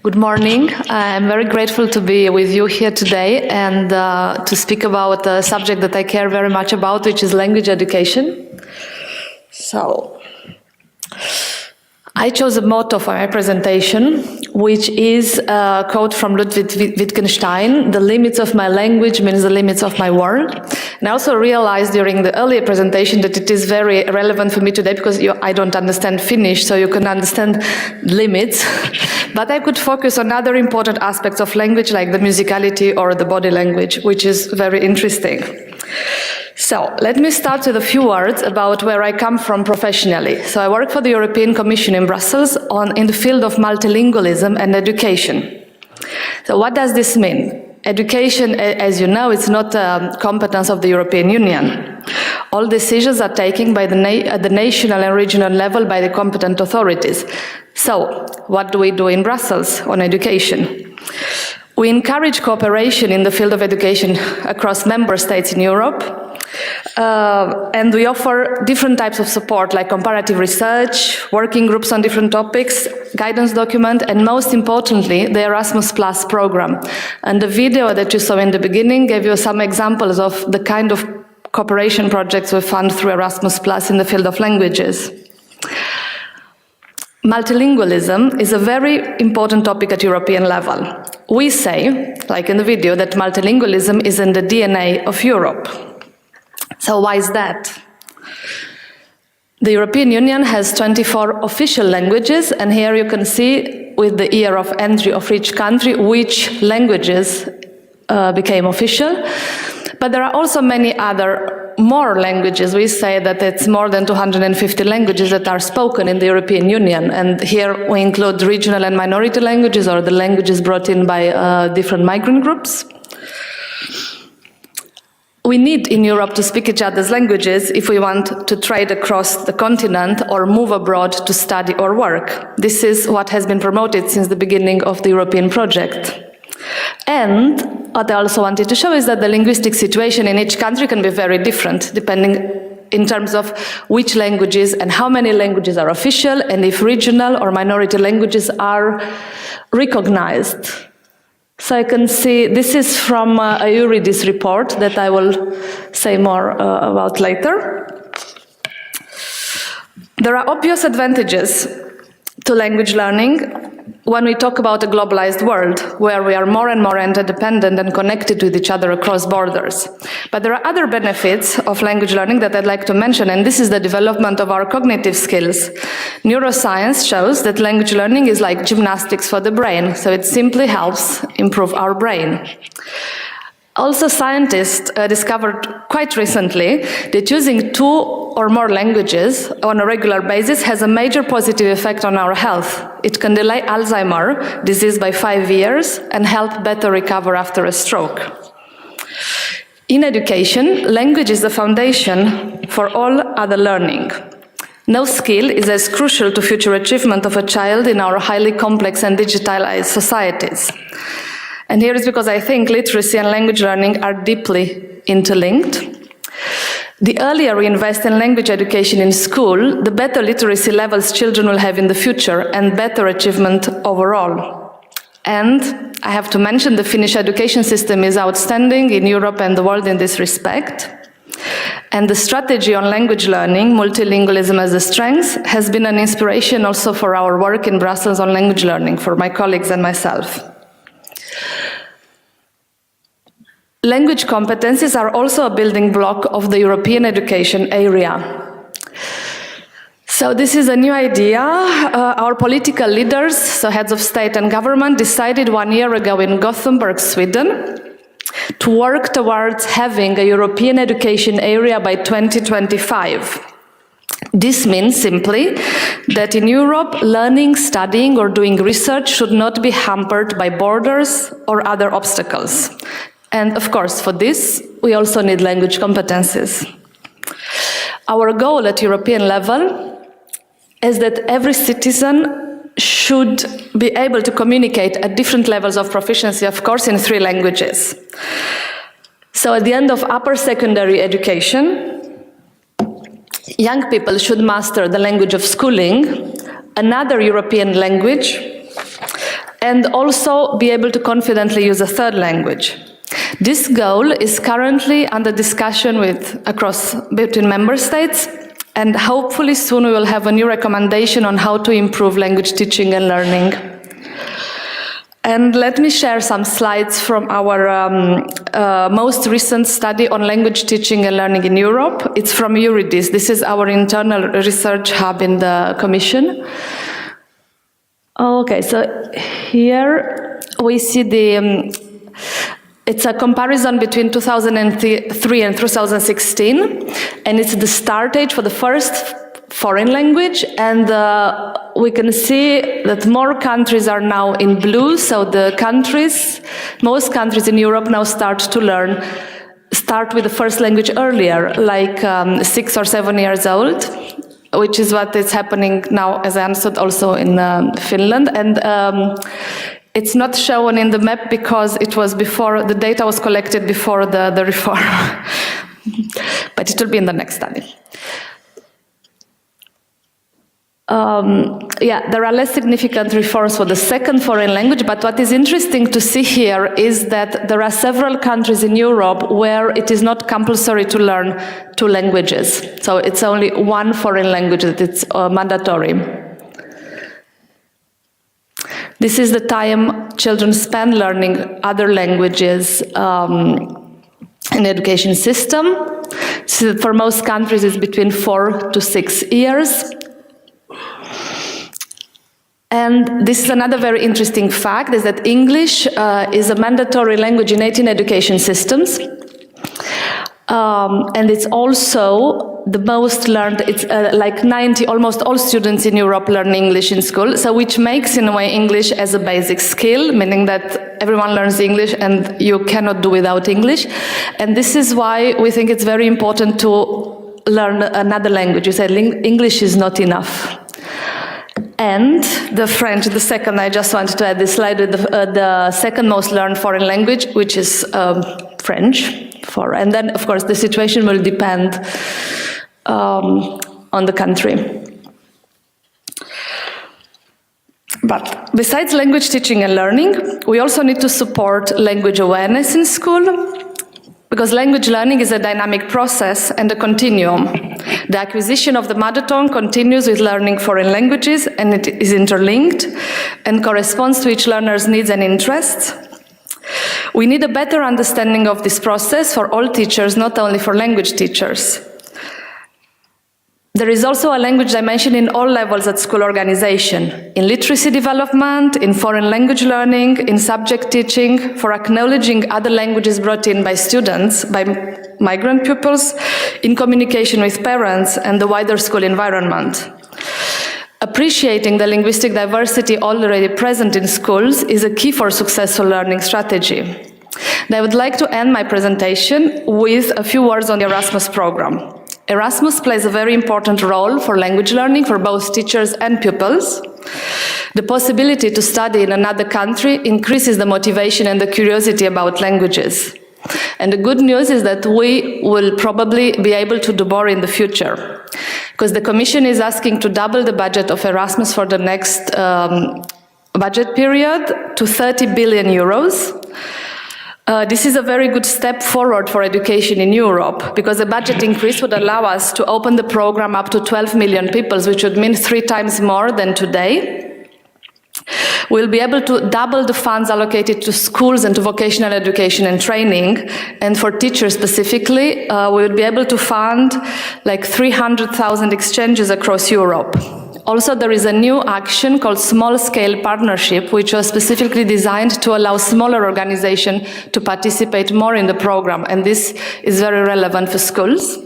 Good morning. I'm very grateful to be with you here today and to speak about a subject that I care very much about, which is language education. So, I chose a motto for my presentation, which is a quote from Ludwig Wittgenstein: "The limits of my language means the limits of my world." And I also realized during the earlier presentation that it is very relevant for me today because I don't understand Finnish, so you can understand limits. But I could focus on other important aspects of language, like the musicality or the body language, which is very interesting. So, let me start with a few words about where I come from professionally. So, I work for the European Commission in Brussels in the field of multilingualism and education. So, what does this mean? Education, as you know, is not a competence of the European Union. All decisions are taken by at the national and regional level by the competent authorities. So, what do we do in Brussels on education? We encourage cooperation in the field of education across member states in Europe, and we offer different types of support, like comparative research, working groups on different topics, guidance document, and most importantly, the Erasmus Plus program. And the video that you saw in the beginning gave you some examples of the kind of cooperation projects we fund through Erasmus Plus in the field of languages. Multilingualism is a very important topic at European level. We say, like in the video, that multilingualism is in the DNA of Europe. So why is that? The European Union has 24 official languages, and here you can see with the year of entry of each country which languages became official. But there are also many other more languages. We say that it's more than 250 languages that are spoken in the European Union, and here we include regional and minority languages, or the languages brought in by different migrant groups. We need in Europe to speak each other's languages if we want to trade across the continent or move abroad to study or work. This is what has been promoted since the beginning of the European project. And what I also wanted to show is that the linguistic situation in each country can be very different, depending in terms of which languages and how many languages are official, and if regional or minority languages are recognized. So I can see, this is from a Eurydice report that I will say more about later. There are obvious advantages to language learning when we talk about a globalized world, where we are more and more interdependent and connected with each other across borders. But there are other benefits of language learning that I'd like to mention, and this is the development of our cognitive skills. Neuroscience shows that language learning is like gymnastics for the brain, so it simply helps improve our brain. Also, scientists discovered quite recently that using 2 or more languages on a regular basis has a major positive effect on our health. It can delay Alzheimer's disease by 5 years and help better recover after a stroke. In education, language is the foundation for all other learning. No skill is as crucial to future achievement of a child in our highly complex and digitalized societies. And here is because I think literacy and language learning are deeply interlinked. The earlier we invest in language education in school, the better literacy levels children will have in the future and better achievement overall. And I have to mention the Finnish education system is outstanding in Europe and the world in this respect. And the strategy on language learning, multilingualism as a strength, has been an inspiration also for our work in Brussels on language learning, for my colleagues and myself. Language competencies are also a building block of the European education area. So this is a new idea. Our political leaders, so heads of state and government, decided 1 year ago in Gothenburg, Sweden, to work towards having a European education area by 2025. This means simply that in Europe, learning, studying, or doing research should not be hampered by borders or other obstacles. And of course, for this, we also need language competencies. Our goal at European level is that every citizen should be able to communicate at different levels of proficiency, of course, in 3 languages. So at the end of upper secondary education, young people should master the language of schooling, another European language, and also be able to confidently use a third language. This goal is currently under discussion between member states, and hopefully soon we will have a new recommendation on how to improve language teaching and learning. And let me share some slides from our most recent study on language teaching and learning in Europe. It's from Euridis. This is our internal research hub in the Commission. Okay, so here we see it's a comparison between 2003 and 2016, and it's the start age for the first foreign language, and we can see that more countries are now in blue, so most countries in Europe now start with the first language earlier, like 6 or 7 years old, which is what is happening now, as I understood, also in Finland. And it's not shown in the map because it was before, the data was collected before the reform, but it will be in the next study. There are less significant reforms for the second foreign language, but what is interesting to see here is that there are several countries in Europe where it is not compulsory to learn 2 languages. So it's only 1 foreign language that it's mandatory. This is the time children spend learning other languages in the education system. So for most countries it's between 4 to 6 years. And this is another very interesting fact, is that English is a mandatory language in 18 education systems. And it's also the most learned, it's like almost all students in Europe learn English in school, so which makes in a way English as a basic skill, meaning that everyone learns English and you cannot do without English. And this is why we think it's very important to learn another language. You said English is not enough. And the French, the second, I just wanted to add this slide, the second most learned foreign language, which is French. And then, of course, the situation will depend on the country. But besides language teaching and learning, we also need to support language awareness in school, because language learning is a dynamic process and a continuum. The acquisition of the mother tongue continues with learning foreign languages, and it is interlinked and corresponds to each learner's needs and interests. We need a better understanding of this process for all teachers, not only for language teachers. There is also a language dimension in all levels at school organization, in literacy development, in foreign language learning, in subject teaching, for acknowledging other languages brought in by students, by migrant pupils, in communication with parents and the wider school environment. Appreciating the linguistic diversity already present in schools is a key for successful learning strategy. And I would like to end my presentation with a few words on the Erasmus program. Erasmus plays a very important role for language learning for both teachers and pupils. The possibility to study in another country increases the motivation and the curiosity about languages. And the good news is that we will probably be able to do more in the future, because the Commission is asking to double the budget of Erasmus for the next budget period to 30 billion euros. This is a very good step forward for education in Europe, because a budget increase would allow us to open the program up to 12 million people, which would mean 3 times more than today. We'll be able to double the funds allocated to schools and to vocational education and training, and for teachers specifically, we will be able to fund like 300,000 exchanges across Europe. Also, there is a new action called Small-Scale Partnership, which was specifically designed to allow smaller organizations to participate more in the program, and this is very relevant for schools.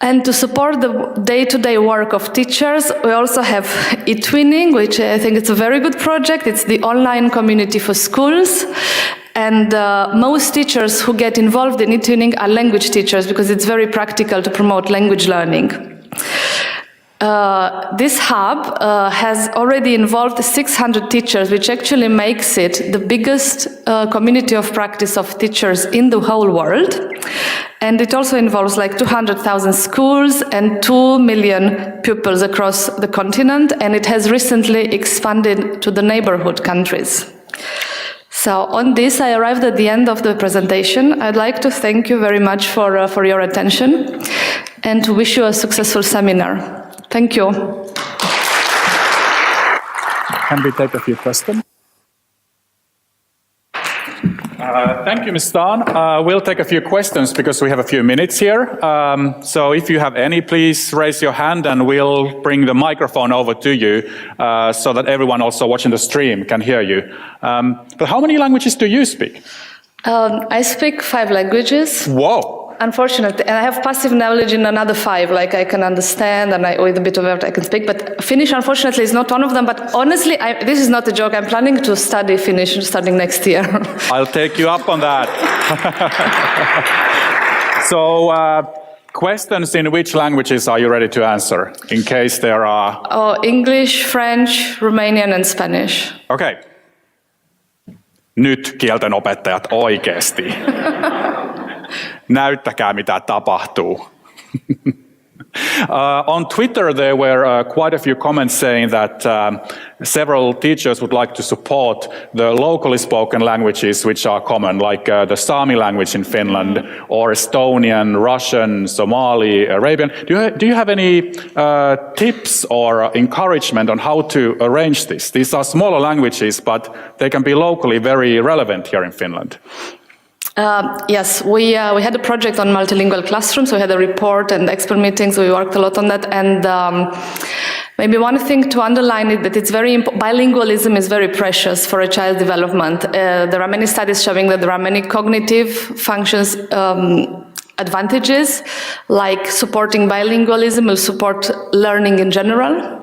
And to support the day-to-day work of teachers, we also have eTwinning, which I think it's a very good project. It's the online community for schools. And most teachers who get involved in eTwinning are language teachers, because it's very practical to promote language learning. This hub has already involved 600 teachers, which actually makes it the biggest community of practice of teachers in the whole world. And it also involves like 200,000 schools and 2 million pupils across the continent, and it has recently expanded to the neighborhood countries. So on this, I arrived at the end of the presentation. I'd like to thank you very much for your attention and to wish you a successful seminar. Thank you. Can we take a few questions? Thank you, Ms. Stan. We'll take a few questions because we have a few minutes here. So if you have any, please raise your hand and we'll bring the microphone over to you so that everyone also watching the stream can hear you. But how many languages do you speak? I speak 5 languages. Whoa! Unfortunately, and I have passive knowledge in another 5, like I can understand and with a bit of it I can speak, but Finnish unfortunately is not one of them, but honestly, this is not a joke, I'm planning to study Finnish starting next year. I'll take you up on that. So, questions in which languages are you ready to answer, in case there are? English, French, Romanian and Spanish. Okay. Nyt kielten opettajat oikeasti. Näyttäkää mitä tapahtuu. On Twitter there were quite a few comments saying that several teachers would like to support the locally spoken languages which are common, like the Sami language in Finland, or Estonian, Russian, Somali, Arabian. Do you have any tips or encouragement on how to arrange this? These are smaller languages, but they can be locally very relevant here in Finland. Yes, we had a project on multilingual classrooms. We had a report and expert meetings. We worked a lot on that. And maybe one thing to underline is that it's bilingualism is very precious for a child's development. There are many studies showing that there are many cognitive functions advantages, like supporting bilingualism will support learning in general.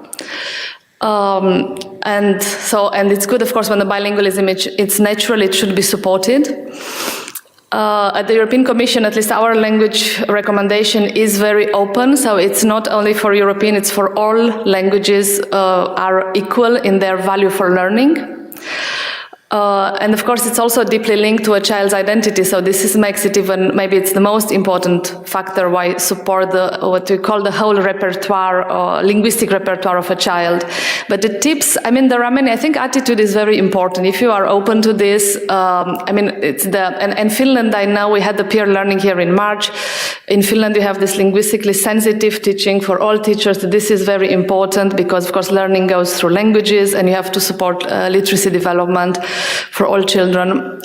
And it's good, of course, when the bilingualism it's natural, it should be supported. At the European Commission, at least our language recommendation is very open, so it's not only for European, it's for all languages are equal in their value for learning. And of course, it's also deeply linked to a child's identity. So this makes it even, maybe it's the most important factor why support what we call the whole repertoire or linguistic repertoire of a child. But the tips, there are many. I think attitude is very important. If you are open to this, it's and Finland, I know we had the peer learning here in March. In Finland, you have this linguistically sensitive teaching for all teachers. This is very important because, of course, learning goes through languages and you have to support literacy development for all children.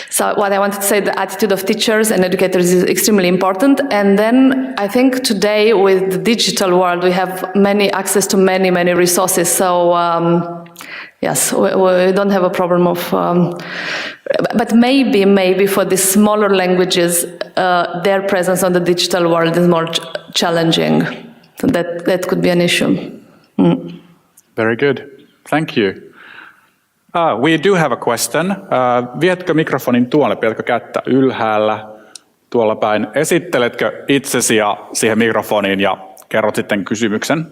So what I wanted to say, the attitude of teachers and educators is extremely important. And then I think today with the digital world, we have access to many resources. So yes, we don't have a problem of, but maybe for the smaller languages, their presence on the digital world is more challenging. So that could be an issue. Very good. Thank you. We do have a question. Vietkö mikrofonin tuonne, pidätkö kättä ylhäällä tuolla päin? Esitteletkö itsesi ja siihen mikrofoniin ja kerrot sitten kysymyksen?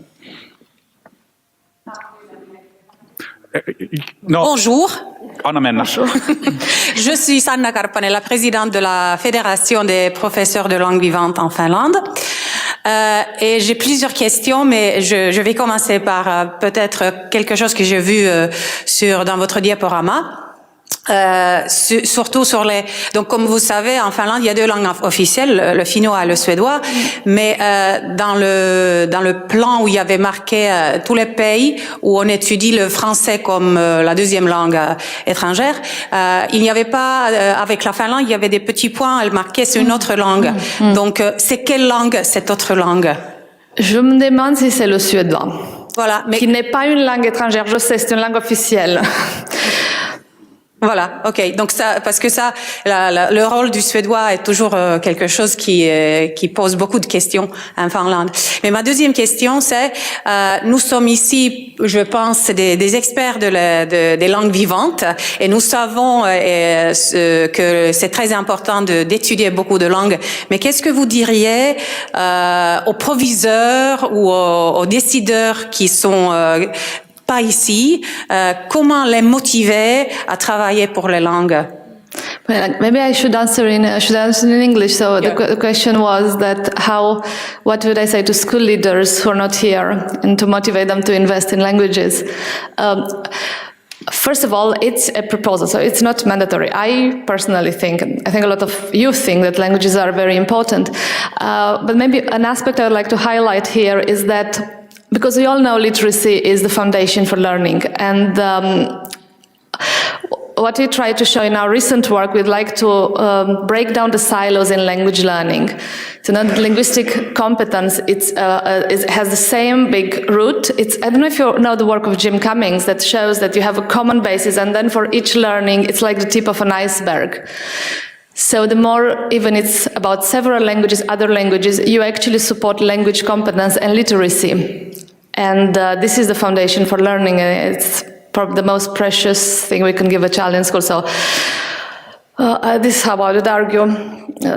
No. Bonjour. Anna mennä. Je suis Sanna Karpanen, la présidente de la Fédération des professeurs de langue vivante en Finlande. Et j'ai plusieurs questions, mais je vais commencer par peut-être quelque chose que j'ai vu dans votre diaporama. Surtout sur donc comme vous savez, en Finlande, il y a 2 langues officielles, le finnois et le suédois, mais dans le plan où il y avait marqué tous les pays où on étudie le français comme la 2e langue étrangère, il n'y avait pas, avec la Finlande, il y avait des petits points, elle marquait c'est une autre langue. Donc, c'est quelle langue, cette autre langue? Je me demande si c'est le suédois. Voilà. Qui n'est pas une langue étrangère, je sais, c'est une langue officielle. Voilà, ok. Donc ça, parce que ça, le rôle du suédois est toujours quelque chose qui pose beaucoup de questions en Finlande. Mais ma deuxième question, c'est, nous sommes ici, je pense, des experts des langues vivantes, et nous savons que c'est très important d'étudier beaucoup de langues. Mais qu'est-ce que vous diriez aux proviseurs ou aux décideurs qui sont pas ici, comment les motiver à travailler pour les langues? Well, maybe I should answer in English. So the question was that what would I say to school leaders who are not here, and to motivate them to invest in languages? First of all, it's a proposal, so it's not mandatory. I personally think, and I think a lot of you think, that languages are very important. But maybe an aspect I would like to highlight here is that, because we all know literacy is the foundation for learning, and what we try to show in our recent work, we'd like to break down the silos in language learning. So now the linguistic competence, it has the same big root. I don't know if you know the work of Jim Cummings that shows that you have a common basis, and then for each learning, it's like the tip of an iceberg. So the more, even it's about several languages, other languages, you actually support language competence and literacy. And this is the foundation for learning. It's probably the most precious thing we can give a child in school. So this is how I would argue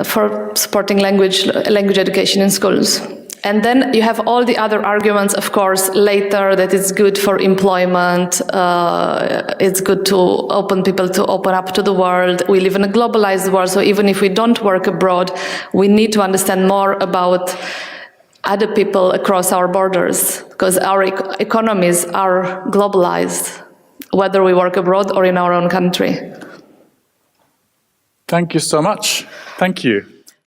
for supporting language education in schools. And then you have all the other arguments, of course, later, that it's good for employment, it's good to people to open up to the world. We live in a globalized world, so even if we don't work abroad, we need to understand more about other people across our borders, because our economies are globalized, whether we work abroad or in our own country. Thank you so much. Thank you.